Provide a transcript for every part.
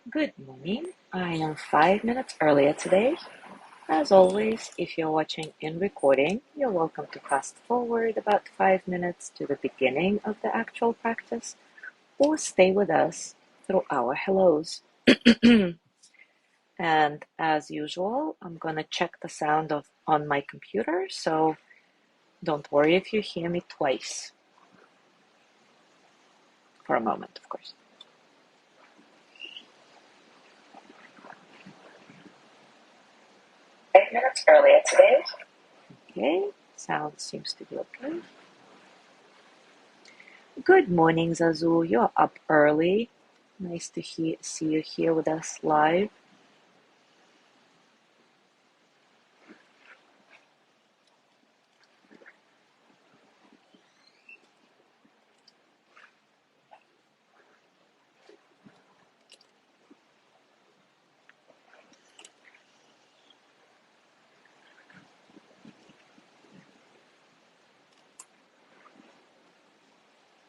Good morning. I am 5 minutes earlier today. As always, if you're watching in recording, you're welcome to fast forward about 5 minutes to the beginning of the actual practice or stay with us through our hellos. And as usual, I'm gonna check the sound on my computer, so don't worry if you hear me twice for a moment, of course. 5 minutes earlier today. Okay, sound seems to be okay. Good morning, Zazu. You're up early. Nice to see you here with us live.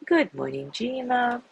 Good morning, Gina.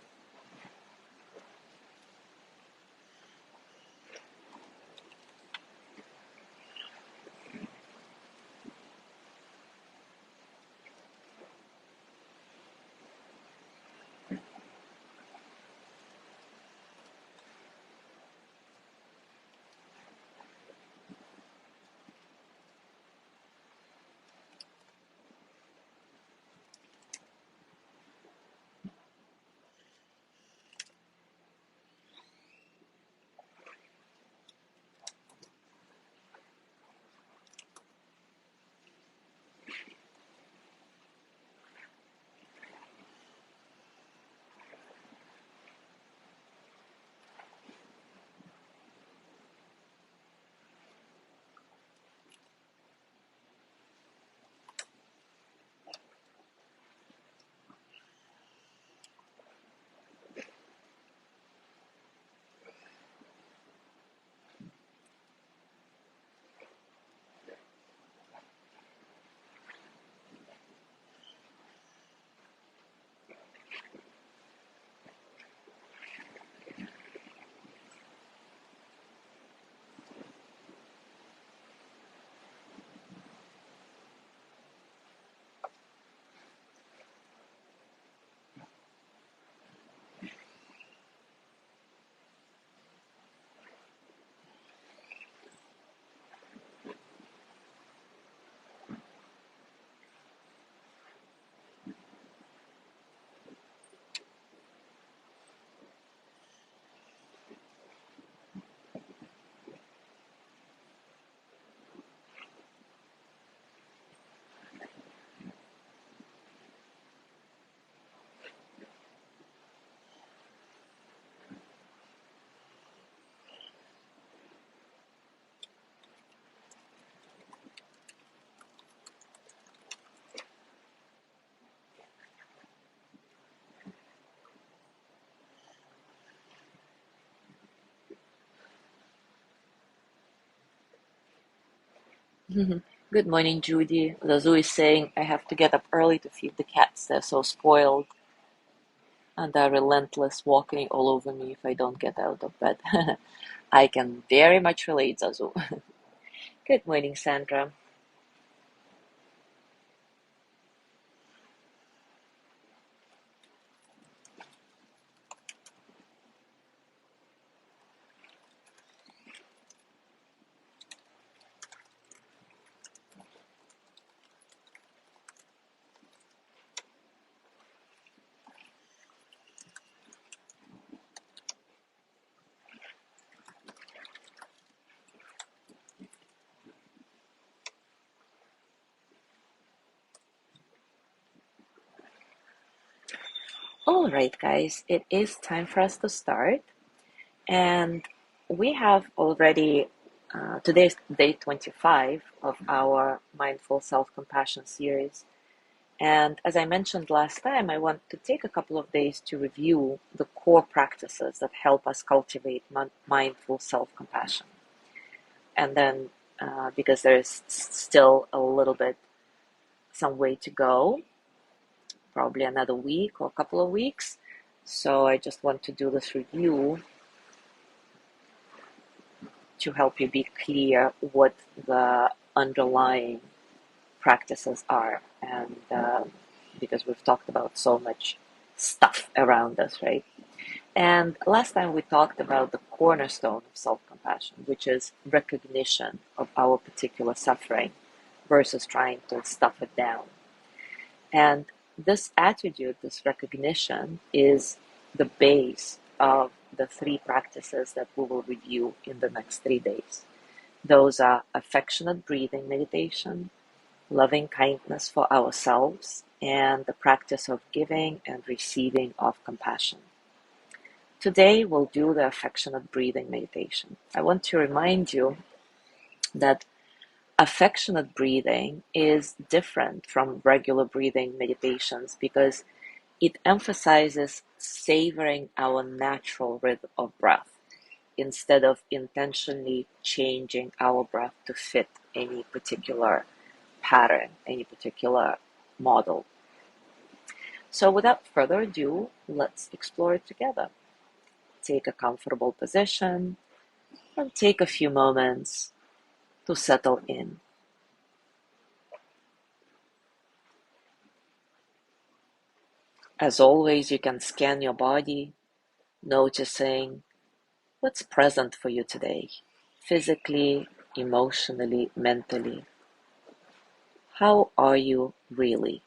Good morning, Judy. Zazu is saying I have to get up early to feed the cats. They're so spoiled and they're relentless, walking all over me if I don't get out of bed. I can very much relate, Zazu. Good morning, Sandra. All right, guys, it is time for us to start. And we have already, today's day 25 of our Mindful Self Compassion series. And as I mentioned last time, I want to take a couple of days to review the core practices that help us cultivate mindful self compassion. And then, because there's still a little bit, some way to go, probably another week or a couple of weeks. So I just want to do this review to help you be clear what the underlying practices are. And because we've talked about so much stuff around us, right? And last time we talked about the cornerstone of self compassion, which is recognition of our particular suffering versus trying to stuff it down. And this attitude, this recognition, is the base of the three practices that we will review in the next 3 days. Those are affectionate breathing meditation, loving kindness for ourselves, and the practice of giving and receiving of compassion. Today, we'll do the affectionate breathing meditation. I want to remind you that affectionate breathing is different from regular breathing meditations because it emphasizes savoring our natural rhythm of breath instead of intentionally changing our breath to fit any particular pattern, any particular model. So without further ado, let's explore it together. Take a comfortable position and take a few moments to settle in. As always, you can scan your body, noticing what's present for you today, physically, emotionally, mentally. How are you really?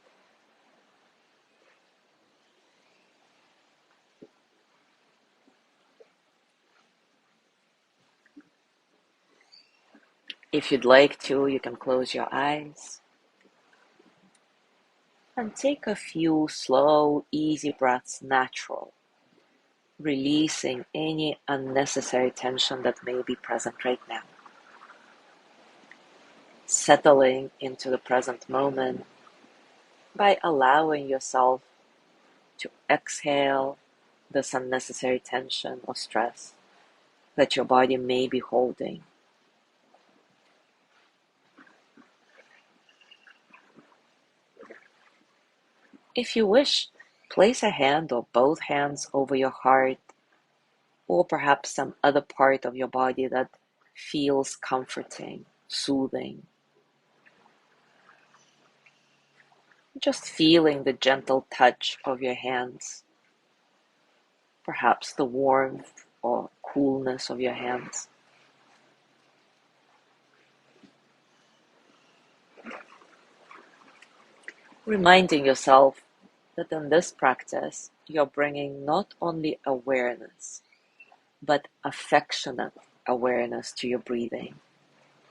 If you'd like to, you can close your eyes and take a few slow, easy breaths, natural, releasing any unnecessary tension that may be present right now. Settling into the present moment by allowing yourself to exhale this unnecessary tension or stress that your body may be holding. If you wish, place a hand or both hands over your heart or perhaps some other part of your body that feels comforting, soothing. Just feeling the gentle touch of your hands, perhaps the warmth or coolness of your hands. Reminding yourself that in this practice, you're bringing not only awareness, but affectionate awareness to your breathing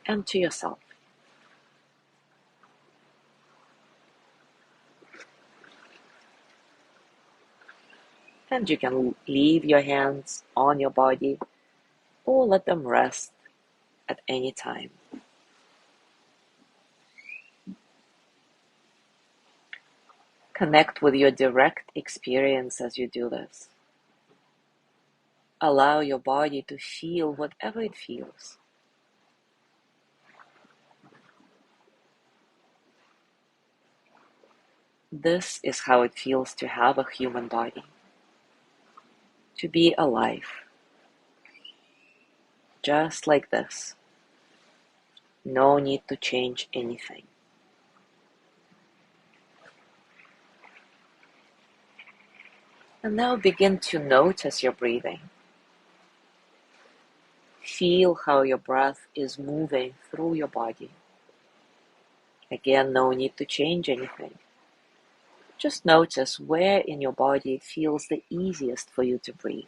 and to yourself. And you can leave your hands on your body or let them rest at any time. Connect with your direct experience as you do this. Allow your body to feel whatever it feels. This is how it feels to have a human body, to be alive, just like this. No need to change anything. And now begin to notice your breathing. Feel how your breath is moving through your body. Again, no need to change anything. Just notice where in your body it feels the easiest for you to breathe.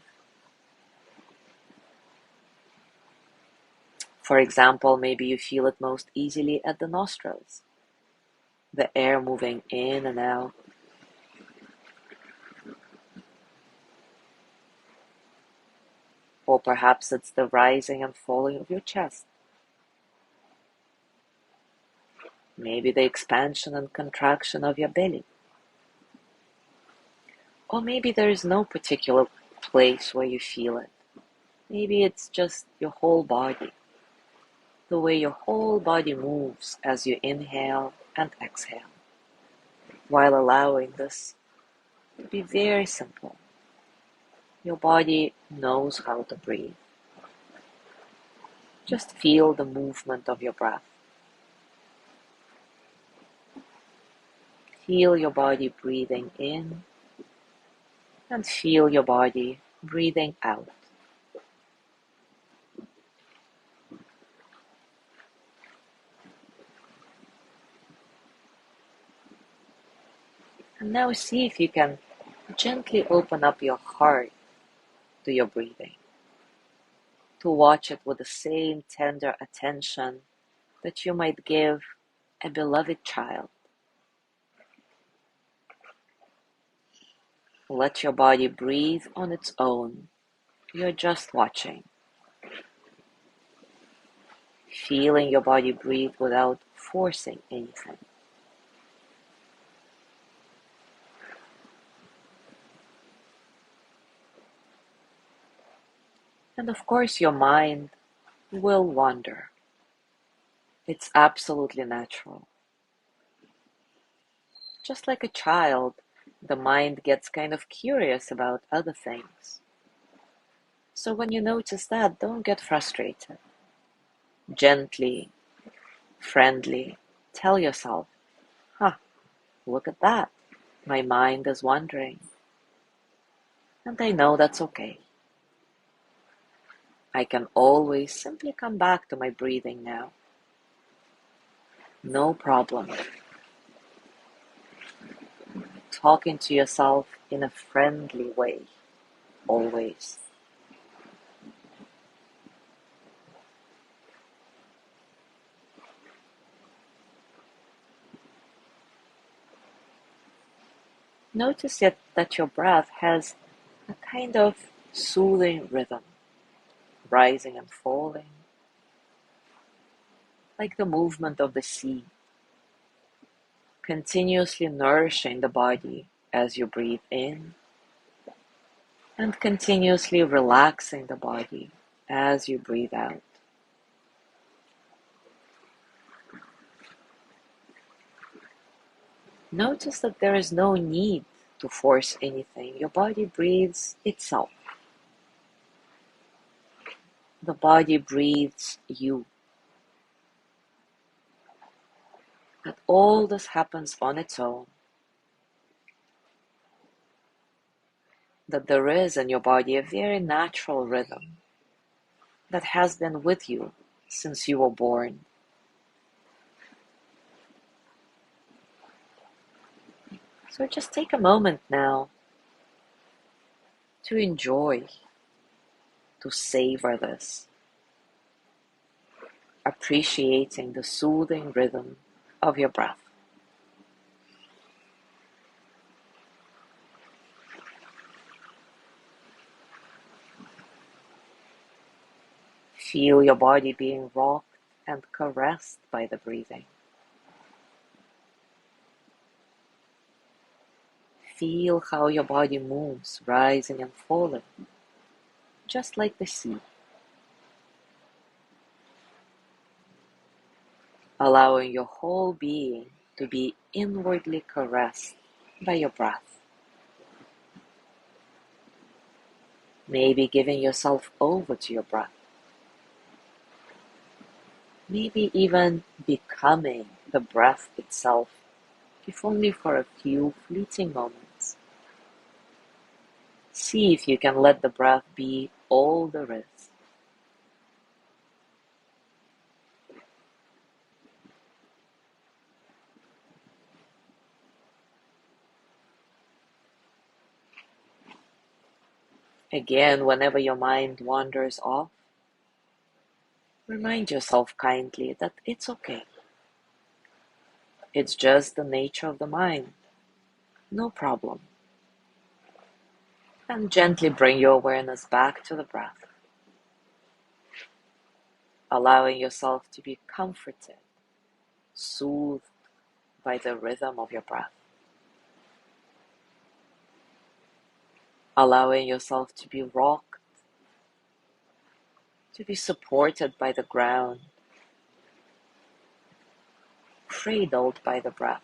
For example, maybe you feel it most easily at the nostrils, the air moving in and out. Or perhaps it's the rising and falling of your chest. Maybe the expansion and contraction of your belly. Or maybe there is no particular place where you feel it. Maybe it's just your whole body. The way your whole body moves as you inhale and exhale, while allowing this to be very simple. Your body knows how to breathe. Just feel the movement of your breath. Feel your body breathing in and feel your body breathing out. And now see if you can gently open up your heart to your breathing, to watch it with the same tender attention that you might give a beloved child. Let your body breathe on its own. You're just watching, feeling your body breathe without forcing anything. And of course, your mind will wander. It's absolutely natural. Just like a child, the mind gets kind of curious about other things. So when you notice that, don't get frustrated. Gently, friendly, tell yourself, huh, look at that. My mind is wandering. And I know that's okay. I can always simply come back to my breathing now. No problem. Talking to yourself in a friendly way, always. Notice it that your breath has a kind of soothing rhythm, rising and falling, like the movement of the sea, continuously nourishing the body as you breathe in, and continuously relaxing the body as you breathe out. Notice that there is no need to force anything. Your body breathes itself. The body breathes you. That all this happens on its own. That there is in your body a very natural rhythm that has been with you since you were born. So just take a moment now to enjoy, to savor this, appreciating the soothing rhythm of your breath. Feel your body being rocked and caressed by the breathing. Feel how your body moves, rising and falling, just like the sea. Allowing your whole being to be inwardly caressed by your breath. Maybe giving yourself over to your breath. Maybe even becoming the breath itself, if only for a few fleeting moments. See if you can let the breath be all there is. Again, whenever your mind wanders off, remind yourself kindly that it's okay. It's just the nature of the mind. No problem. And gently bring your awareness back to the breath, allowing yourself to be comforted, soothed by the rhythm of your breath, allowing yourself to be rocked, to be supported by the ground, cradled by the breath.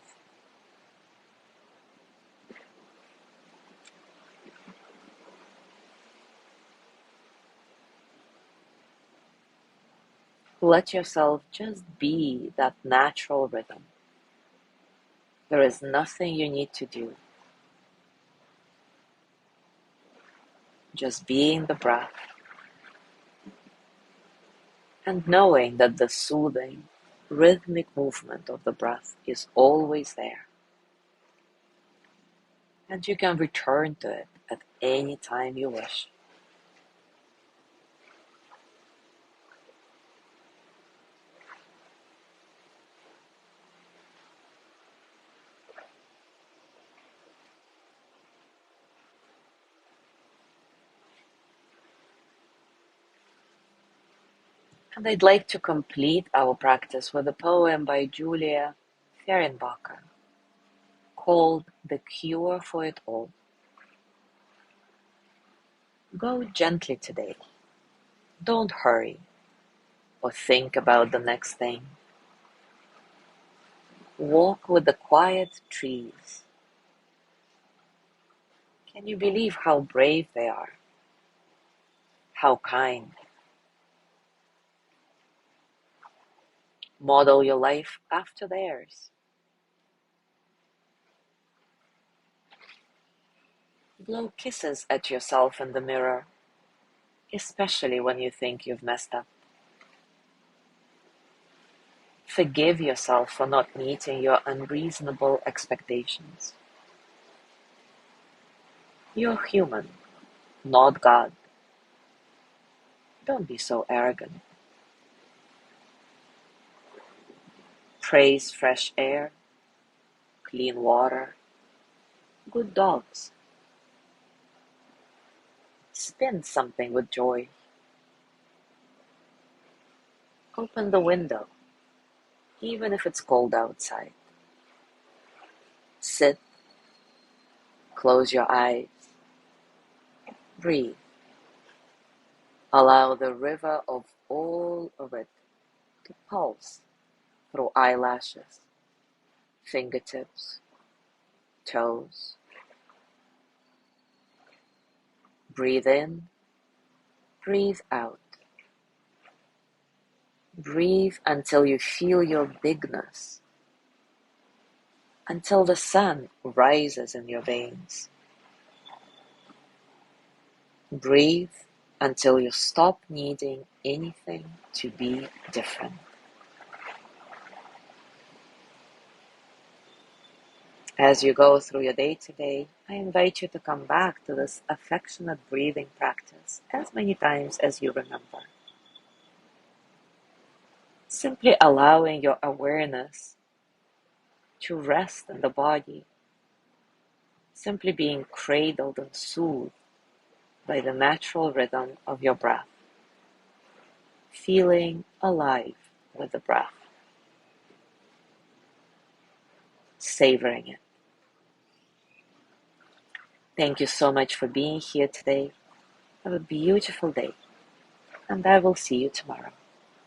Let yourself just be that natural rhythm. There is nothing you need to do. Just being the breath and knowing that the soothing, rhythmic movement of the breath is always there. And you can return to it at any time you wish. And I'd like to complete our practice with a poem by Julia Fehrenbacher called The Cure for It All. Go gently today. Don't hurry or think about the next thing. Walk with the quiet trees. Can you believe how brave they are? How kind. Model your life after theirs. Blow kisses at yourself in the mirror, especially when you think you've messed up. Forgive yourself for not meeting your unreasonable expectations. You're human, not God. Don't be so arrogant. Praise fresh air, clean water, good dogs. Spin something with joy. Open the window, even if it's cold outside. Sit, close your eyes, breathe. Allow the river of all of it to pulse through eyelashes, fingertips, toes. Breathe in, breathe out. Breathe until you feel your bigness, until the sun rises in your veins. Breathe until you stop needing anything to be different. As you go through your day today, I invite you to come back to this affectionate breathing practice as many times as you remember. Simply allowing your awareness to rest in the body, simply being cradled and soothed by the natural rhythm of your breath, feeling alive with the breath, savoring it. Thank you so much for being here today. Have a beautiful day, and I will see you tomorrow.